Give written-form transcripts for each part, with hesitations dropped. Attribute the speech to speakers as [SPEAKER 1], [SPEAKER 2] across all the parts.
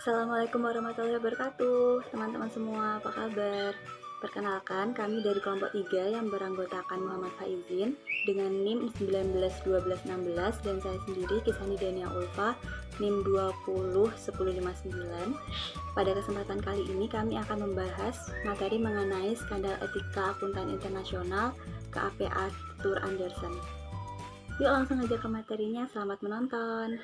[SPEAKER 1] Assalamualaikum warahmatullahi wabarakatuh, teman-teman semua, apa kabar? Perkenalkan, kami dari kelompok 3 yang beranggotakan Muhammad Faizin dengan NIM 191216 dan saya sendiri Kisani Dania Ulfa NIM 201059. Pada kesempatan kali ini kami akan membahas materi mengenai skandal etika akuntan internasional KAP Arthur Andersen. Yuk langsung aja ke materinya, selamat menonton.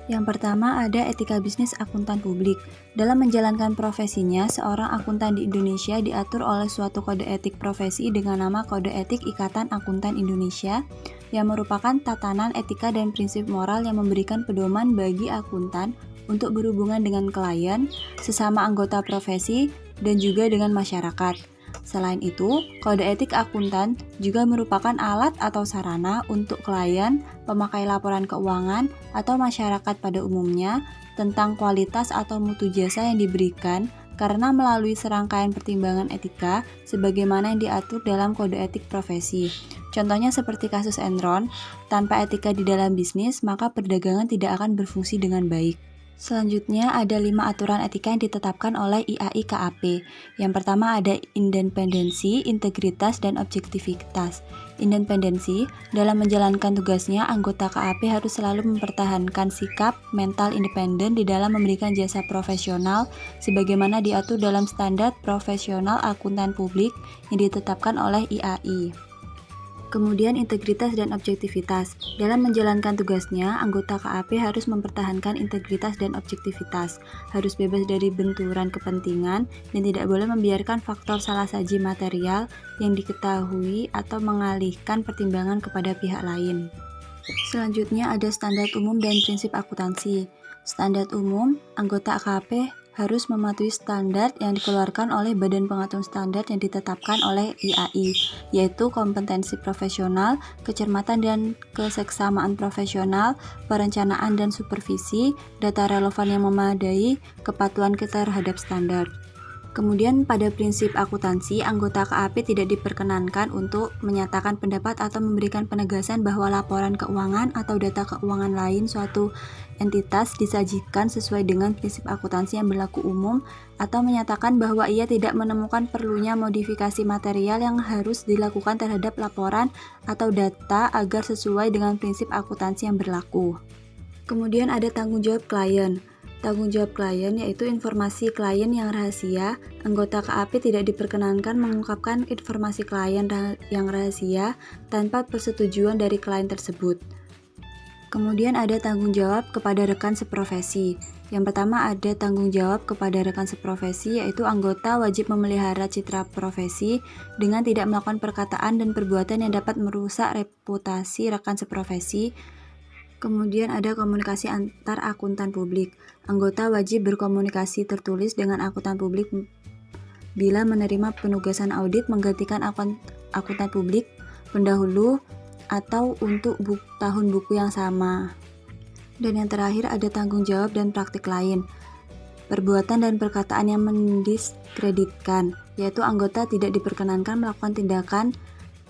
[SPEAKER 2] Yang pertama ada etika bisnis akuntan publik. Dalam menjalankan profesinya, seorang akuntan di Indonesia diatur oleh suatu kode etik profesi dengan nama Kode Etik Ikatan Akuntan Indonesia yang merupakan tatanan etika dan prinsip moral yang memberikan pedoman bagi akuntan untuk berhubungan dengan klien, sesama anggota profesi, dan juga dengan masyarakat. Selain itu, kode etik akuntan juga merupakan alat atau sarana untuk klien, pemakai laporan keuangan, atau masyarakat pada umumnya tentang kualitas atau mutu jasa yang diberikan karena melalui serangkaian pertimbangan etika sebagaimana yang diatur dalam kode etik profesi. Contohnya seperti kasus Enron, tanpa etika di dalam bisnis, maka perdagangan tidak akan berfungsi dengan baik. Selanjutnya ada 5 aturan etika yang ditetapkan oleh IAI KAP. Yang pertama ada independensi, integritas, dan objektivitas. Independensi, dalam menjalankan tugasnya, anggota KAP harus selalu mempertahankan sikap mental independen di dalam memberikan jasa profesional sebagaimana diatur dalam standar profesional akuntan publik yang ditetapkan oleh IAI. Kemudian integritas dan objektivitas. Dalam menjalankan tugasnya, anggota KAP harus mempertahankan integritas dan objektivitas, harus bebas dari benturan kepentingan, dan tidak boleh membiarkan faktor salah saji material yang diketahui atau mengalihkan pertimbangan kepada pihak lain. Selanjutnya ada standar umum dan prinsip akuntansi. Standar umum, anggota KAP harus mematuhi standar yang dikeluarkan oleh Badan Pengatur Standar yang ditetapkan oleh IAI, yaitu kompetensi profesional, kecermatan dan keseksamaan profesional, perencanaan dan supervisi, data relevan yang memadai, kepatuhan terhadap standar. Kemudian pada prinsip akuntansi, anggota KAP tidak diperkenankan untuk menyatakan pendapat atau memberikan penegasan bahwa laporan keuangan atau data keuangan lain suatu entitas disajikan sesuai dengan prinsip akuntansi yang berlaku umum atau menyatakan bahwa ia tidak menemukan perlunya modifikasi material yang harus dilakukan terhadap laporan atau data agar sesuai dengan prinsip akuntansi yang berlaku. Kemudian ada tanggung jawab klien. Tanggung jawab klien yaitu informasi klien yang rahasia. Anggota KAP tidak diperkenankan mengungkapkan informasi klien yang rahasia tanpa persetujuan dari klien tersebut. Kemudian ada tanggung jawab kepada rekan seprofesi. Yang pertama ada tanggung jawab kepada rekan seprofesi yaitu anggota wajib memelihara citra profesi dengan tidak melakukan perkataan dan perbuatan yang dapat merusak reputasi rekan seprofesi. Kemudian ada komunikasi antar akuntan publik. Anggota wajib berkomunikasi tertulis dengan akuntan publik bila menerima penugasan audit menggantikan akuntan publik pendahulu atau untuk tahun buku yang sama. Dan yang terakhir ada tanggung jawab dan praktik lain. Perbuatan dan perkataan yang mendiskreditkan, yaitu anggota tidak diperkenankan melakukan tindakan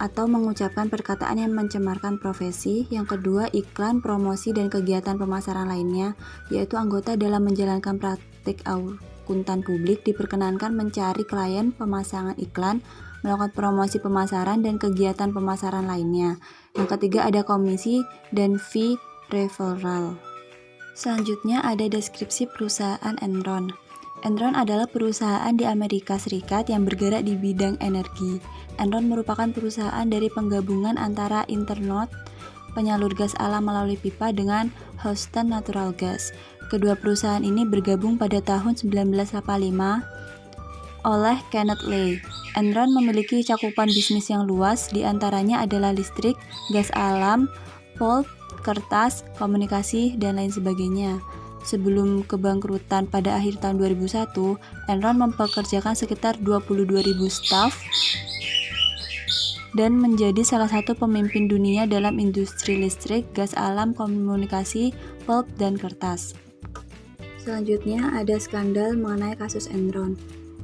[SPEAKER 2] atau mengucapkan perkataan yang mencemarkan profesi. Yang kedua, iklan, promosi, dan kegiatan pemasaran lainnya, yaitu anggota dalam menjalankan praktik akuntan publik diperkenankan mencari klien, pemasangan iklan, melakukan promosi pemasaran, dan kegiatan pemasaran lainnya. Yang ketiga, ada komisi dan fee referral. Selanjutnya ada deskripsi perusahaan Enron. Enron adalah perusahaan di Amerika Serikat yang bergerak di bidang energi. Enron merupakan perusahaan dari penggabungan antara Internot, penyalur gas alam melalui pipa, dengan Houston Natural Gas. Kedua perusahaan ini bergabung pada tahun 1985 oleh Kenneth Lay. Enron memiliki cakupan bisnis yang luas, di antaranya adalah listrik, gas alam, pulp, kertas, komunikasi, dan lain sebagainya. Sebelum kebangkrutan pada akhir tahun 2001, Enron mempekerjakan sekitar 22.000 staf dan menjadi salah satu pemimpin dunia dalam industri listrik, gas alam, komunikasi, pulp, dan kertas. Selanjutnya ada skandal mengenai kasus Enron.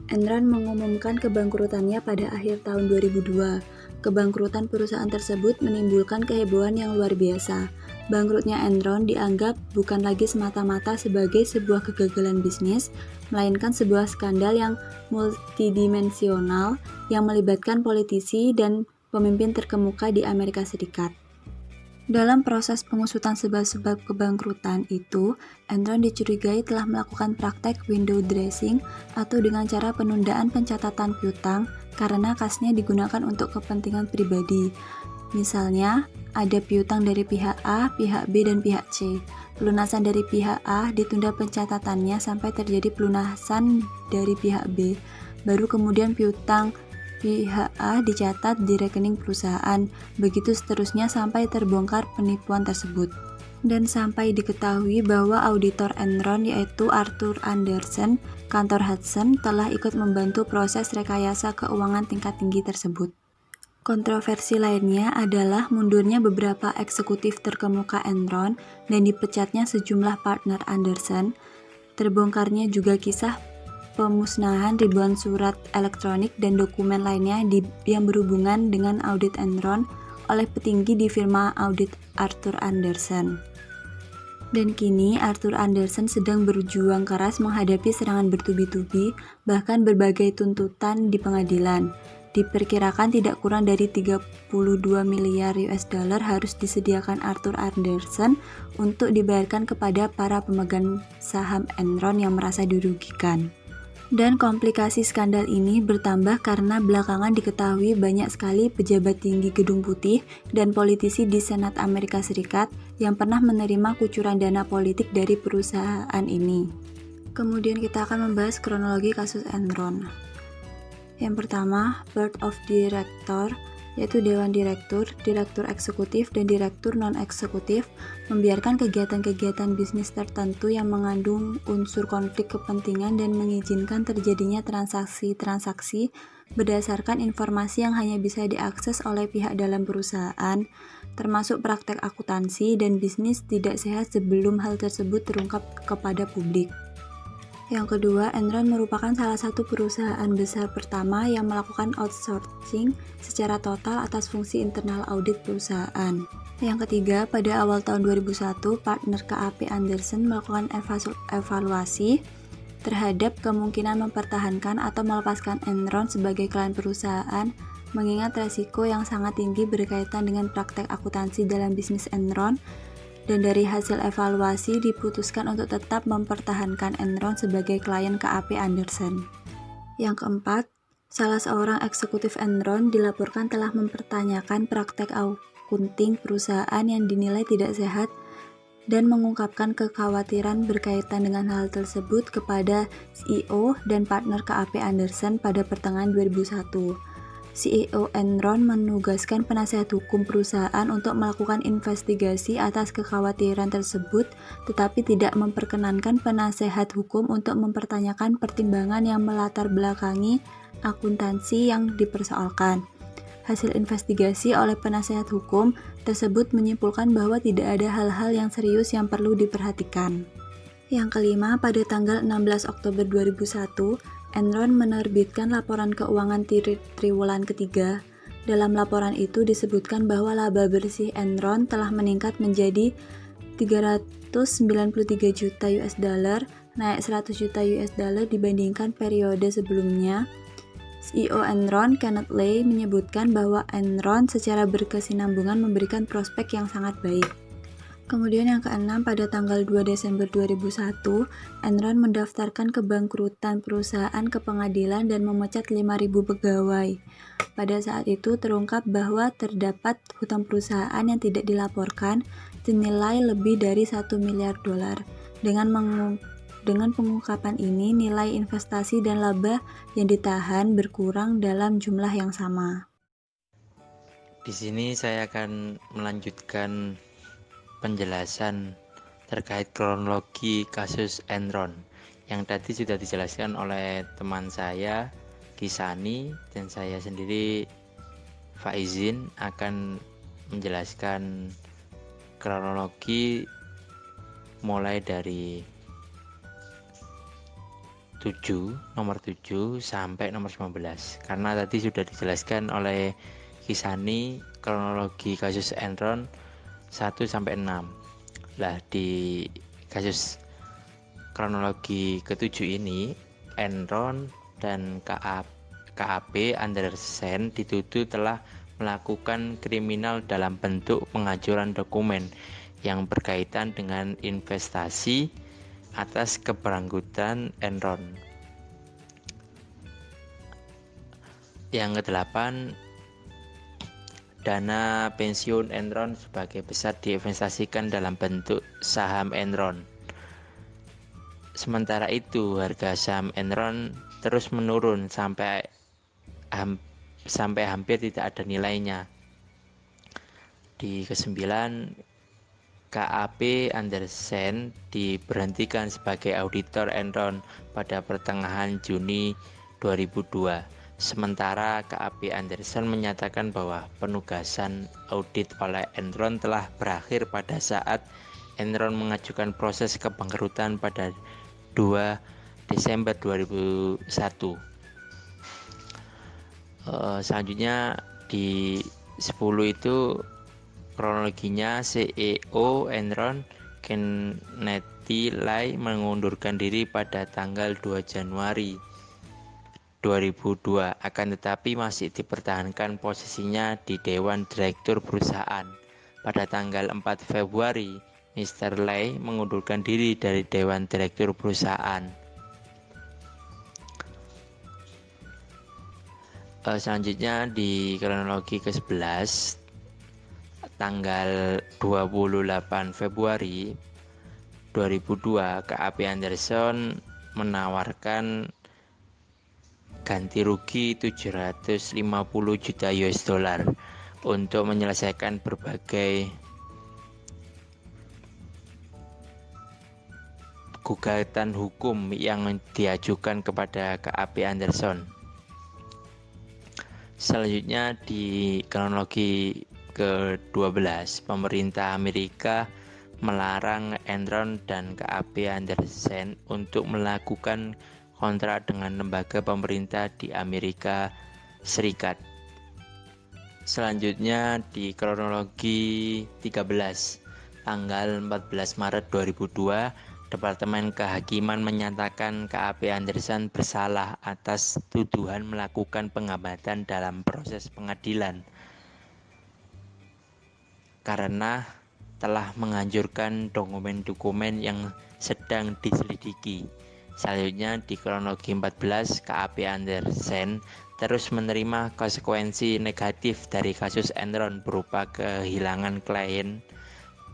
[SPEAKER 2] Enron mengumumkan kebangkrutannya pada akhir tahun 2002. Kebangkrutan perusahaan tersebut menimbulkan kehebohan yang luar biasa. Bangkrutnya Enron dianggap bukan lagi semata-mata sebagai sebuah kegagalan bisnis, melainkan sebuah skandal yang multidimensional yang melibatkan politisi dan pemimpin terkemuka di Amerika Serikat. Dalam proses pengusutan sebab-sebab kebangkrutan itu, Enron dicurigai telah melakukan praktek window dressing atau dengan cara penundaan pencatatan piutang karena kasnya digunakan untuk kepentingan pribadi. Misalnya, ada piutang dari pihak A, pihak B, dan pihak C. Pelunasan dari pihak A ditunda pencatatannya sampai terjadi pelunasan dari pihak B. Baru kemudian piutang pihak A dicatat di rekening perusahaan, begitu seterusnya sampai terbongkar penipuan tersebut. Dan sampai diketahui bahwa auditor Enron yaitu Arthur Andersen, kantor Hudson, telah ikut membantu proses rekayasa keuangan tingkat tinggi tersebut. Kontroversi lainnya adalah mundurnya beberapa eksekutif terkemuka Enron dan dipecatnya sejumlah partner Andersen. Terbongkarnya juga kisah pemusnahan ribuan surat elektronik dan dokumen lainnya yang berhubungan dengan audit Enron oleh petinggi di firma audit Arthur Andersen. Dan kini Arthur Andersen sedang berjuang keras menghadapi serangan bertubi-tubi, bahkan berbagai tuntutan di pengadilan. Diperkirakan tidak kurang dari 32 miliar US dollar harus disediakan Arthur Andersen untuk dibayarkan kepada para pemegang saham Enron yang merasa dirugikan. Dan komplikasi skandal ini bertambah karena belakangan diketahui banyak sekali pejabat tinggi Gedung Putih dan politisi di Senat Amerika Serikat yang pernah menerima kucuran dana politik dari perusahaan ini. Kemudian kita akan membahas kronologi kasus Enron. Yang pertama, Board of Director, yaitu Dewan Direktur, Direktur Eksekutif, dan Direktur Non-Eksekutif membiarkan kegiatan-kegiatan bisnis tertentu yang mengandung unsur konflik kepentingan dan mengizinkan terjadinya transaksi-transaksi berdasarkan informasi yang hanya bisa diakses oleh pihak dalam perusahaan, termasuk praktek akuntansi dan bisnis tidak sehat sebelum hal tersebut terungkap kepada publik. Yang kedua, Enron merupakan salah satu perusahaan besar pertama yang melakukan outsourcing secara total atas fungsi internal audit perusahaan. Yang ketiga, pada awal tahun 2001, partner KAP Andersen melakukan evaluasi terhadap kemungkinan mempertahankan atau melepaskan Enron sebagai klien perusahaan, mengingat resiko yang sangat tinggi berkaitan dengan praktek akuntansi dalam bisnis Enron. Dan dari hasil evaluasi diputuskan untuk tetap mempertahankan Enron sebagai klien KAP Andersen. Yang keempat, salah seorang eksekutif Enron dilaporkan telah mempertanyakan praktek akunting perusahaan yang dinilai tidak sehat dan mengungkapkan kekhawatiran berkaitan dengan hal tersebut kepada CEO dan partner KAP Andersen pada pertengahan 2001. CEO Enron menugaskan penasihat hukum perusahaan untuk melakukan investigasi atas kekhawatiran tersebut, tetapi tidak memperkenankan penasihat hukum untuk mempertanyakan pertimbangan yang melatar belakangi akuntansi yang dipersoalkan. Hasil investigasi oleh penasihat hukum tersebut menyimpulkan bahwa tidak ada hal-hal yang serius yang perlu diperhatikan. Yang kelima, pada tanggal 16 Oktober 2001, Enron menerbitkan laporan keuangan triwulan ketiga. Dalam laporan itu disebutkan bahwa laba bersih Enron telah meningkat menjadi 393 juta US dollar, naik 100 juta US dollar dibandingkan periode sebelumnya. CEO Enron, Kenneth Lay, menyebutkan bahwa Enron secara berkesinambungan memberikan prospek yang sangat baik. Kemudian yang keenam, pada tanggal 2 Desember 2001, Enron mendaftarkan kebangkrutan perusahaan ke pengadilan dan memecat 5.000 pegawai. Pada saat itu terungkap bahwa terdapat hutang perusahaan yang tidak dilaporkan senilai lebih dari 1 miliar dolar. Dengan pengungkapan ini, nilai investasi dan laba yang ditahan berkurang dalam jumlah yang sama.
[SPEAKER 3] Di sini saya akan melanjutkan penjelasan terkait kronologi kasus Enron yang tadi sudah dijelaskan oleh teman saya Kisani, dan saya sendiri Faizin akan menjelaskan kronologi mulai dari nomor 7 sampai nomor 19, karena tadi sudah dijelaskan oleh Kisani kronologi kasus Enron 1 sampai 6. Lah di kasus kronologi ketujuh ini, Enron dan KAP Andersen dituduh telah melakukan kriminal dalam bentuk penghancuran dokumen yang berkaitan dengan investasi atas keberanggotaan Enron. Yang kedelapan, dana pensiun Enron sebagai besar diinvestasikan dalam bentuk saham Enron. Sementara itu, harga saham Enron terus menurun sampai hampir tidak ada nilainya. Di kesembilan, KAP Andersen diberhentikan sebagai auditor Enron pada pertengahan Juni 2002. Sementara KAP Andersen menyatakan bahwa penugasan audit oleh Enron telah berakhir pada saat Enron mengajukan proses kebangkrutan pada 2 Desember 2001. Selanjutnya di 10 itu kronologinya, CEO Enron Kenneth Lai mengundurkan diri pada tanggal 2 Januari 2002, akan tetapi masih dipertahankan posisinya di Dewan Direktur Perusahaan. Pada tanggal 4 Februari, Mr. Lai mengundurkan diri dari Dewan Direktur Perusahaan. Selanjutnya di kronologi ke-11, tanggal 28 Februari 2002, KAP Andersen menawarkan ganti rugi 750 juta US dollar untuk menyelesaikan berbagai gugatan hukum yang diajukan kepada KAP Andersen. Selanjutnya di kronologi ke-12, pemerintah Amerika melarang Enron dan KAP Andersen untuk melakukan kontrak dengan lembaga pemerintah di Amerika Serikat. Selanjutnya di kronologi 13, tanggal 14 Maret 2002, Departemen Kehakiman menyatakan KAP Andersen bersalah atas tuduhan melakukan penghambatan dalam proses pengadilan karena telah menghancurkan dokumen-dokumen yang sedang diselidiki. Selanjutnya di kronologi 14, KAP Andersen terus menerima konsekuensi negatif dari kasus Enron berupa kehilangan klien,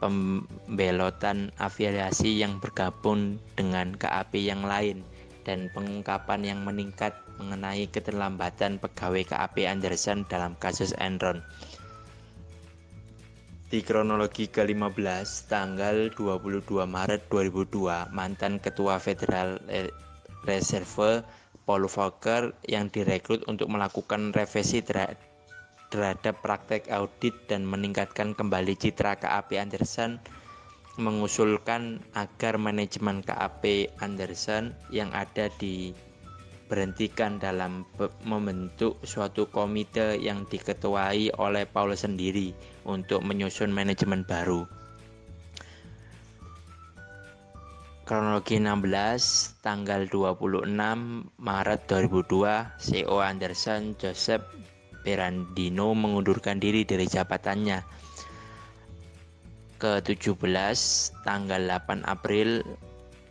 [SPEAKER 3] pembelotan afiliasi yang bergabung dengan KAP yang lain, dan pengungkapan yang meningkat mengenai keterlambatan pegawai KAP Andersen dalam kasus Enron. Di kronologi ke-15, tanggal 22 Maret 2002, mantan Ketua Federal Reserve Paul Volcker yang direkrut untuk melakukan revisi terhadap praktek audit dan meningkatkan kembali citra KAP Andersen mengusulkan agar manajemen KAP Andersen yang ada diberhentikan dalam membentuk suatu komite yang diketuai oleh Paul sendiri untuk menyusun manajemen baru. Kronologi 16, tanggal 26 Maret 2002, CEO Andersen Joseph Berandino mengundurkan diri dari jabatannya. Ke-17, tanggal 8 April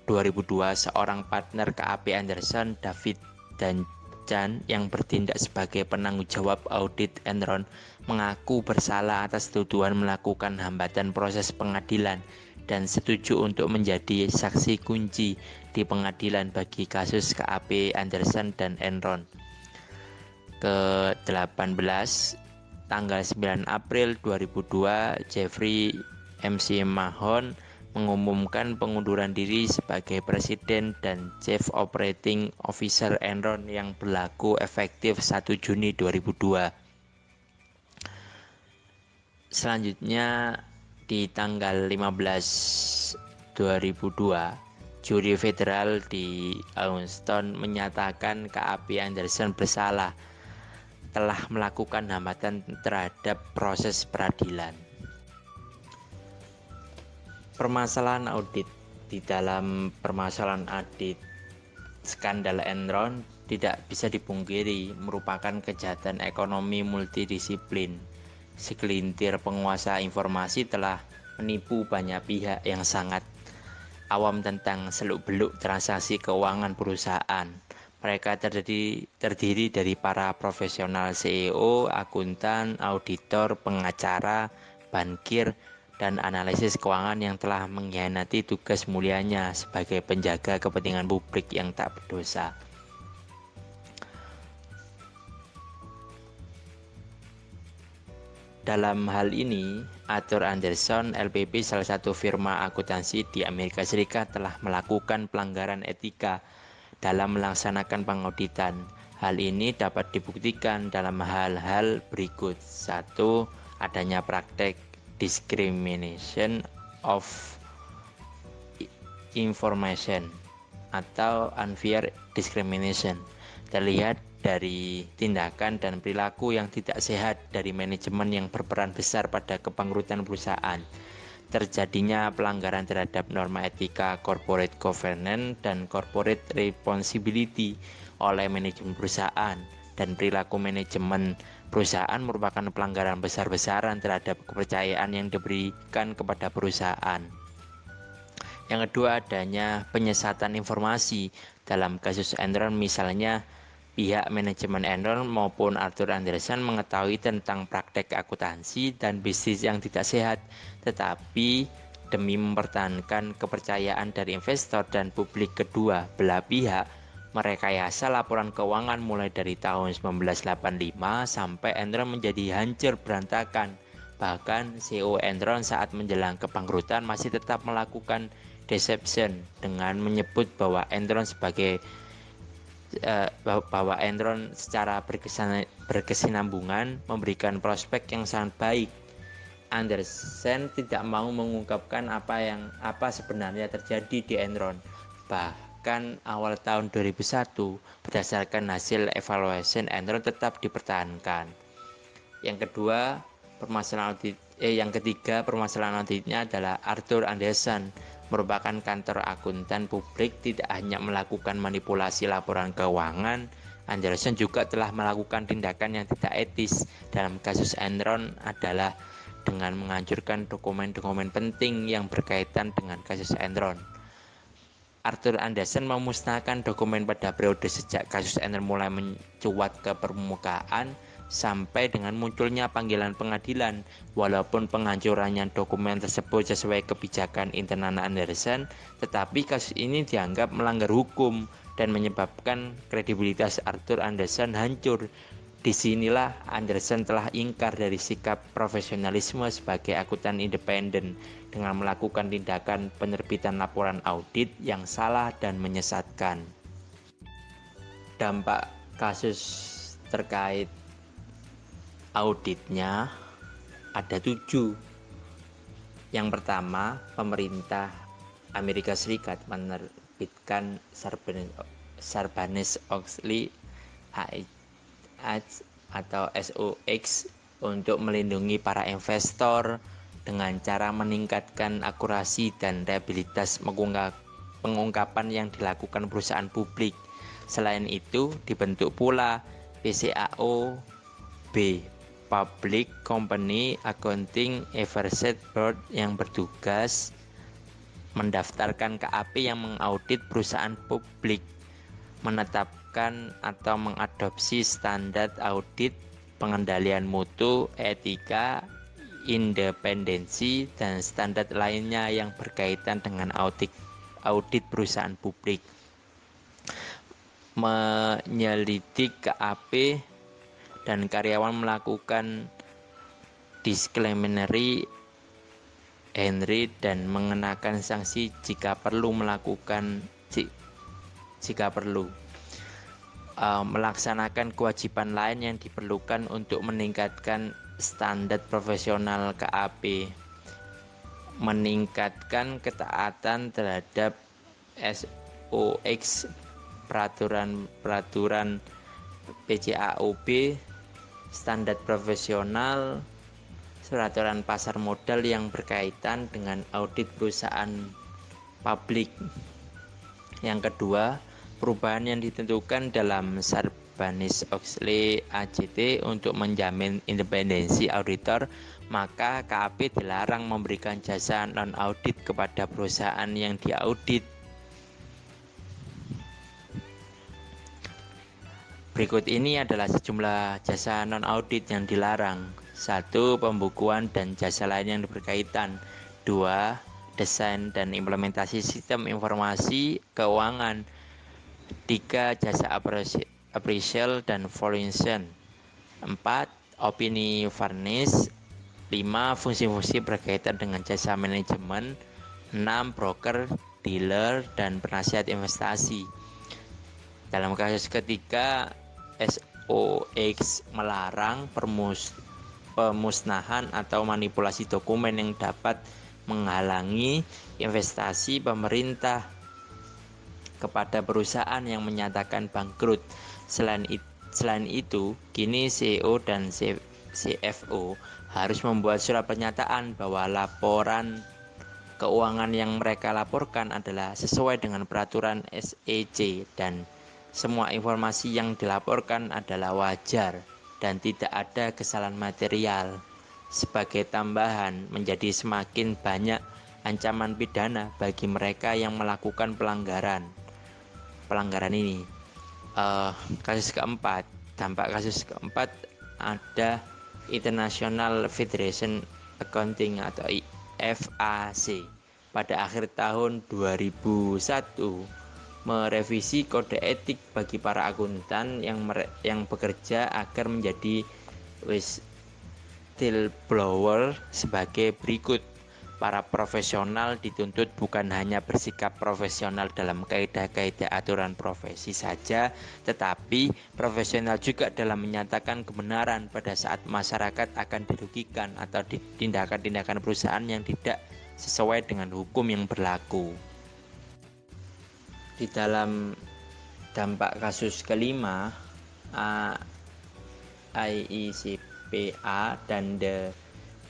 [SPEAKER 3] 2002, seorang partner KAP Andersen, David Danchan, yang bertindak sebagai penanggung jawab audit Enron, mengaku bersalah atas tuduhan melakukan hambatan proses pengadilan dan setuju untuk menjadi saksi kunci di pengadilan bagi kasus KAP Andersen dan Enron. Ke-18, tanggal 9 April 2002, Jeffrey MC Mahon mengumumkan pengunduran diri sebagai Presiden dan Chief Operating Officer Enron yang berlaku efektif 1 Juni 2002. Selanjutnya di tanggal 15 2002, juri federal di Houston menyatakan KAP Andersen bersalah telah melakukan hambatan terhadap proses peradilan. Permasalahan audit. Di dalam permasalahan audit, skandal Enron tidak bisa dipungkiri merupakan kejahatan ekonomi multidisiplin. Segelintir penguasa informasi telah menipu banyak pihak yang sangat awam tentang seluk-beluk transaksi keuangan perusahaan. Mereka terdiri dari para profesional CEO, akuntan, auditor, pengacara, bankir, dan analisis keuangan yang telah mengkhianati tugas mulianya sebagai penjaga kepentingan publik yang tak berdosa. Dalam hal ini, Arthur Andersen LPP, salah satu firma akuntansi di Amerika Serikat, telah melakukan pelanggaran etika dalam melaksanakan pengauditan. Hal ini dapat dibuktikan dalam hal-hal berikut. 1. Adanya praktek discrimination of information atau unfair discrimination, terlihat dari tindakan dan perilaku yang tidak sehat dari manajemen yang berperan besar pada kebangkrutan perusahaan. Terjadinya pelanggaran terhadap norma etika corporate governance dan corporate responsibility oleh manajemen perusahaan, dan perilaku manajemen perusahaan merupakan pelanggaran besar-besaran terhadap kepercayaan yang diberikan kepada perusahaan. Yang kedua, adanya penyesatan informasi. Dalam kasus Enron misalnya, pihak manajemen Enron maupun Arthur Andersen mengetahui tentang praktek akuntansi dan bisnis yang tidak sehat, tetapi demi mempertahankan kepercayaan dari investor dan publik kedua belah pihak, merekayasa laporan keuangan mulai dari tahun 1985 sampai Enron menjadi hancur berantakan. Bahkan CEO Enron saat menjelang kebangkrutan masih tetap melakukan deception dengan menyebut bahwa Enron secara berkesinambungan memberikan prospek yang sangat baik. Andersen tidak mau mengungkapkan apa sebenarnya terjadi di Enron. Bahkan awal tahun 2001, berdasarkan hasil evaluasi, Enron tetap dipertahankan. Yang ketiga, permasalahan auditnya adalah Arthur Andersen merupakan kantor akuntan publik tidak hanya melakukan manipulasi laporan keuangan, Andersen juga telah melakukan tindakan yang tidak etis. Dalam kasus Enron adalah dengan menghancurkan dokumen-dokumen penting yang berkaitan dengan kasus Enron. Arthur Andersen memusnahkan dokumen pada periode sejak kasus Enron mulai mencuat ke permukaan sampai dengan munculnya panggilan pengadilan. Walaupun penghancurannya dokumen tersebut sesuai kebijakan internal Andersen, tetapi kasus ini dianggap melanggar hukum dan menyebabkan kredibilitas Arthur Andersen hancur. Disinilah Andersen telah ingkar dari sikap profesionalisme sebagai akuntan independen dengan melakukan tindakan penerbitan laporan audit yang salah dan menyesatkan. Dampak kasus terkait auditnya ada 7. Yang pertama, pemerintah Amerika Serikat menerbitkan Sarbanes-Oxley Act atau SOX untuk melindungi para investor dengan cara meningkatkan akurasi dan reliabilitas pengungkapan yang dilakukan perusahaan publik. Selain itu, dibentuk pula PCAOB, Public Company Accounting Oversight Board, yang bertugas mendaftarkan KAP yang mengaudit perusahaan publik, menetapkan atau mengadopsi standar audit, pengendalian mutu, etika, independensi, dan standar lainnya yang berkaitan dengan audit perusahaan publik. Menyelidik KAP dan karyawan melakukan disciplinary entry dan mengenakan sanksi jika perlu melaksanakan kewajiban lain yang diperlukan untuk meningkatkan standar profesional KAP, meningkatkan ketaatan terhadap SOX, peraturan PCAOB, standar profesional, peraturan pasar modal yang berkaitan dengan audit perusahaan publik. Yang kedua, perubahan yang ditentukan dalam Sarbanes-Oxley AJT untuk menjamin independensi auditor, maka KAP dilarang memberikan jasa non-audit kepada perusahaan yang diaudit. Berikut ini adalah sejumlah jasa non-audit yang dilarang. 1. Pembukuan dan jasa lain yang berkaitan. 2. Desain dan implementasi sistem informasi keuangan. 3. Jasa appraisal dan valuation. 4. Opini varnish. 5. Fungsi-fungsi berkaitan dengan jasa manajemen. 6. Broker, dealer, dan penasihat investasi. Dalam kasus ketiga, SOX melarang pemusnahan atau manipulasi dokumen yang dapat menghalangi investasi pemerintah kepada perusahaan yang menyatakan bangkrut. Selain itu, kini CEO dan CFO harus membuat surat pernyataan bahwa laporan keuangan yang mereka laporkan adalah sesuai dengan peraturan SEC dan semua informasi yang dilaporkan adalah wajar dan tidak ada kesalahan material. Sebagai tambahan, menjadi semakin banyak ancaman pidana bagi mereka yang melakukan pelanggaran ini. Dampak kasus keempat ada International Federation Accounting atau FAC pada akhir tahun 2001 merevisi kode etik bagi para akuntan yang bekerja agar menjadi whistleblower sebagai berikut. Para profesional dituntut bukan hanya bersikap profesional dalam kaidah-kaidah aturan profesi saja, tetapi profesional juga dalam menyatakan kebenaran pada saat masyarakat akan dirugikan atau tindakan-tindakan perusahaan yang tidak sesuai dengan hukum yang berlaku. Di dalam dampak kasus kelima, IECPA dan The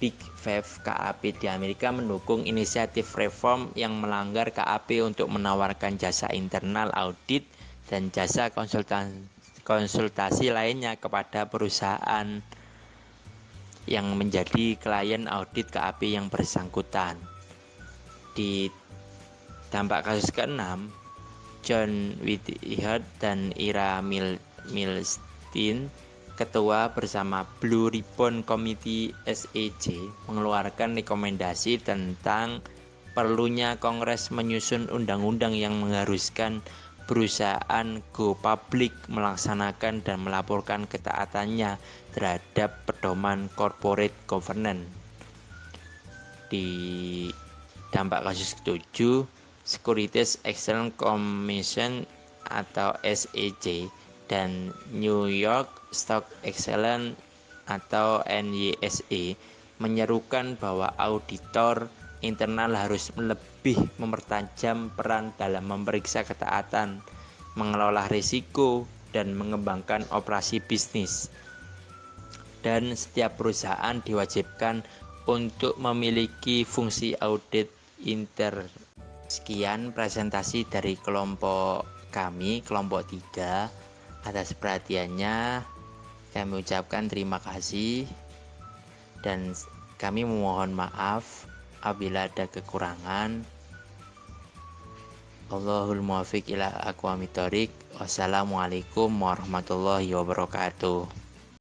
[SPEAKER 3] Big Five KAP di Amerika mendukung inisiatif reform yang melanggar KAP untuk menawarkan jasa internal audit dan jasa konsultasi lainnya kepada perusahaan yang menjadi klien audit KAP yang bersangkutan. Di dampak kasus keenam, John Whitehurst dan Ira Milstein, ketua bersama Blue Ribbon Committee SEC, mengeluarkan rekomendasi tentang perlunya Kongres menyusun undang-undang yang mengharuskan perusahaan go public melaksanakan dan melaporkan ketaatannya terhadap pedoman corporate governance. Di dampak kasus ke-7, Securities Exchange Commission atau SEC dan New York Stock Exchange atau NYSE menyerukan bahwa auditor internal harus lebih mempertajam peran dalam memeriksa ketaatan, mengelola risiko, dan mengembangkan operasi bisnis. Dan setiap perusahaan diwajibkan untuk memiliki fungsi audit intern. Sekian presentasi dari kelompok kami, kelompok 3. Atas perhatiannya kami ucapkan terima kasih dan kami memohon maaf apabila ada kekurangan. Allahul muwaffiq ila aqwamit thoriq. Wassalamualaikum warahmatullahi wabarakatuh.